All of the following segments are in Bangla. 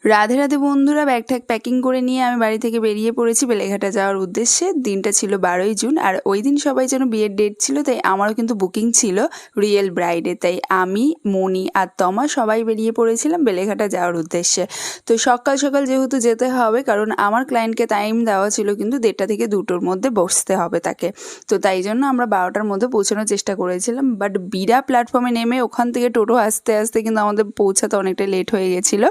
রাধে রাধে বন্ধুরা, ব্যাগ ঠ্যাগ প্যাকিং করে নিয়ে আমি বাড়ি থেকে বেরিয়ে পড়েছি বেলেঘাটা যাওয়ার উদ্দেশ্যে। দিনটা ছিল 12ই জুন, আর ওই দিন সবাই যেন বিয়ের ডেট ছিল, তাই আমারও কিন্তু বুকিং ছিল রিয়েল ব্রাইডে। তাই আমি, মনি আর তমা সবাই বেরিয়ে পড়েছিলাম বেলেঘাটা যাওয়ার উদ্দেশ্যে। তো সকাল সকাল যেহেতু যেতে হবে, কারণ আমার ক্লায়েন্টকে টাইম দেওয়া ছিল কিন্তু 1টা থেকে 2টোর মধ্যে বসতে হবে তাকে। তো তাই জন্য আমরা 12টার মধ্যে পৌঁছানোর চেষ্টা করেছিলাম, বাট বিড়া প্ল্যাটফর্মে নেমে ওখান থেকে টোটো আসতে আসতে কিন্তু আমাদের পৌঁছাতে অনেকটা লেট হয়ে গেছিলো।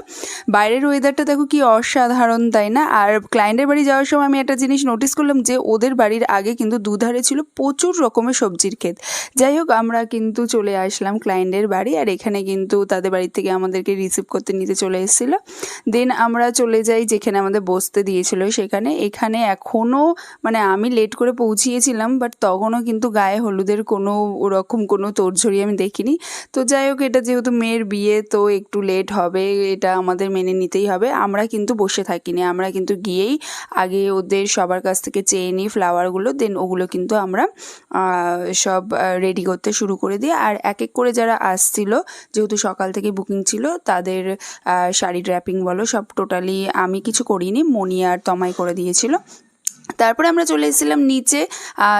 বাইরের ওয়েদারটা দেখো কি অসাধারণ, তাই না? আর ক্লায়েন্টের বাড়ি যাওয়ার সময় আমি একটা জিনিস নোটিস করলাম যে ওদের বাড়ির আগে কিন্তু দুধারে ছিল প্রচুর রকমের সবজির ক্ষেত। যাই হোক, আমরা কিন্তু চলে আসলাম ক্লায়েন্টের বাড়ি, আর এখানে কিন্তু তাদের বাড়ি থেকে আমাদেরকে রিসিভ করতে নিতে চলে এসেছিলো। দেন আমরা চলে যাই যেখানে আমাদের বসতে দিয়েছিল সেখানে। এখানে এখনও মানে আমি লেট করে পৌঁছিয়েছিলাম, বাট তখনও কিন্তু গায়ে হলুদের কোনো ওরকম কোনো তোড়জড়ি আমি দেখিনি। তো যাই হোক, এটা যেহেতু মেয়ের বিয়ে তো একটু লেট হবে, এটা আমাদের মেনে নিতেই হবে। আমরা কিন্তু বসে থাকিনি, আমরা কিন্তু গিয়েই আগে ওদের সবার কাছ থেকে চেয়ে নিই ফ্লাওয়ারগুলো, দেন ওগুলো কিন্তু আমরা সব রেডি করতে শুরু করে দিই। আর এক এক করে যারা আসছিল, যেহেতু সকাল থেকে বুকিং ছিল, তাদের শাড়ি ড্র্যাপিং বলো সব টোটালি আমি কিছু করিনি, মনি আর তমাই করে দিয়েছিল। তারপরে আমরা চলে এসেছিলাম নিচে,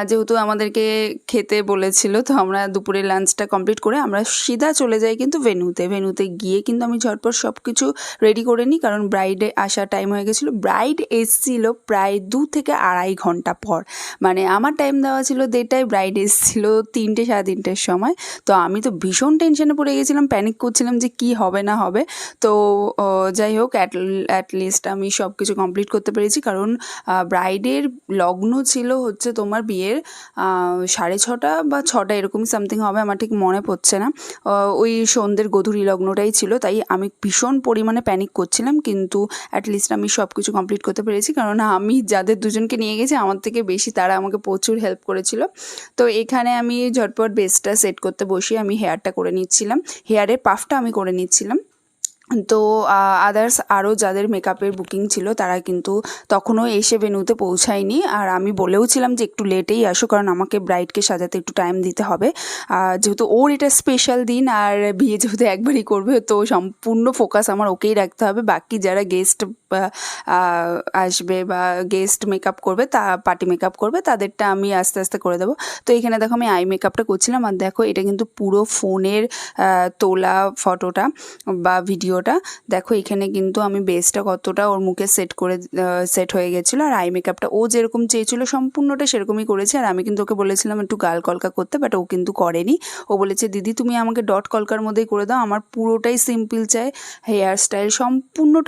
যেহেতু আমাদেরকে খেতে বলেছিল, তো আমরা দুপুরে লাঞ্চটা কমপ্লিট করে আমরা সিধা চলে যাই কিন্তু ভেন্যুতে গিয়ে কিন্তু আমি ঝটপট সব কিছু রেডি করে নিই, কারণ ব্রাইডে আসার টাইম হয়ে গেছিলো। ব্রাইড এসেছিল প্রায় 2 থেকে 2.5 ঘন্টা পর, মানে আমার টাইম দেওয়া ছিল 1:30, ব্রাইড এসেছিলো 3টে, 3:30-র সময়। তো আমি তো ভীষণ টেনশনে পড়ে গেছিলাম, প্যানিক করছিলাম যে কি হবে না হবে। তো যাই হোক, অ্যাটলিস্ট আমি সব কিছু কমপ্লিট করতে পেরেছি, কারণ ব্রাইডের লগ্ন ছিল হচ্ছে তোমার বিয়ের 6:30 বা 6টা এরকমই সামথিং হবে, আমার ঠিক মনে পড়ছে না। ওই সন্ধ্যের গধূলি লগ্নটাই ছিল, তাই আমি ভীষণ পরিমাণে প্যানিক করছিলাম, কিন্তু অ্যাটলিস্ট আমি সব কিছু কমপ্লিট করতে পেরেছি, কারণ আমি যাদের দুজনকে নিয়ে গেছি আমার থেকে বেশি তারা আমাকে প্রচুর হেল্প করেছিল। তো এখানে আমি ঝটপট বেসটা সেট করতে বসি, আমি হেয়ারটা করে নিচ্ছিলাম, হেয়ারের পাফটা আমি করে নিচ্ছিলাম। তো আদার্স আরও যাদের মেকআপের বুকিং ছিল তারা কিন্তু তখনও এসে ভেন্যুতে পৌঁছায়নি, আর আমি বলেওছিলাম যে একটু লেটেই আসো, কারণ আমাকে ব্রাইডকে সাজাতে একটু টাইম দিতে হবে, যেহেতু ওর এটা স্পেশাল দিন, আর বিয়ে যেহেতু একবারই করবে তো সম্পূর্ণ ফোকাস আমার ওকেই রাখতে হবে। বাকি যারা গেস্ট আসবে বা গেস্ট মেকআপ করবে, তা পার্টি মেকআপ করবে, তাদেরটা আমি আস্তে আস্তে করে দেবো। তো এখানে দেখো আমি আই মেকআপটা করছিলাম, আর দেখো এটা কিন্তু পুরো ফোনের তোলা ফটোটা বা ভিডিওটা। দেখো এখানে কিন্তু আমি বেসটা কতটা ওর মুখে সেট হয়ে গেছিলো, আর আই মেকআপটা ও যেরকম চেয়েছিলো সম্পূর্ণটা সেরকমই করেছে। আর আমি কিন্তু ওকে বলেছিলাম একটু গাল কলকা করতে, বাট ও কিন্তু করেনি। ও বলেছে দিদি তুমি আমাকে ডট কলকার মধ্যেই করে দাও, আমার পুরোটাই সিম্পল চাই, হেয়ার স্টাইল সম্পূর্ণটা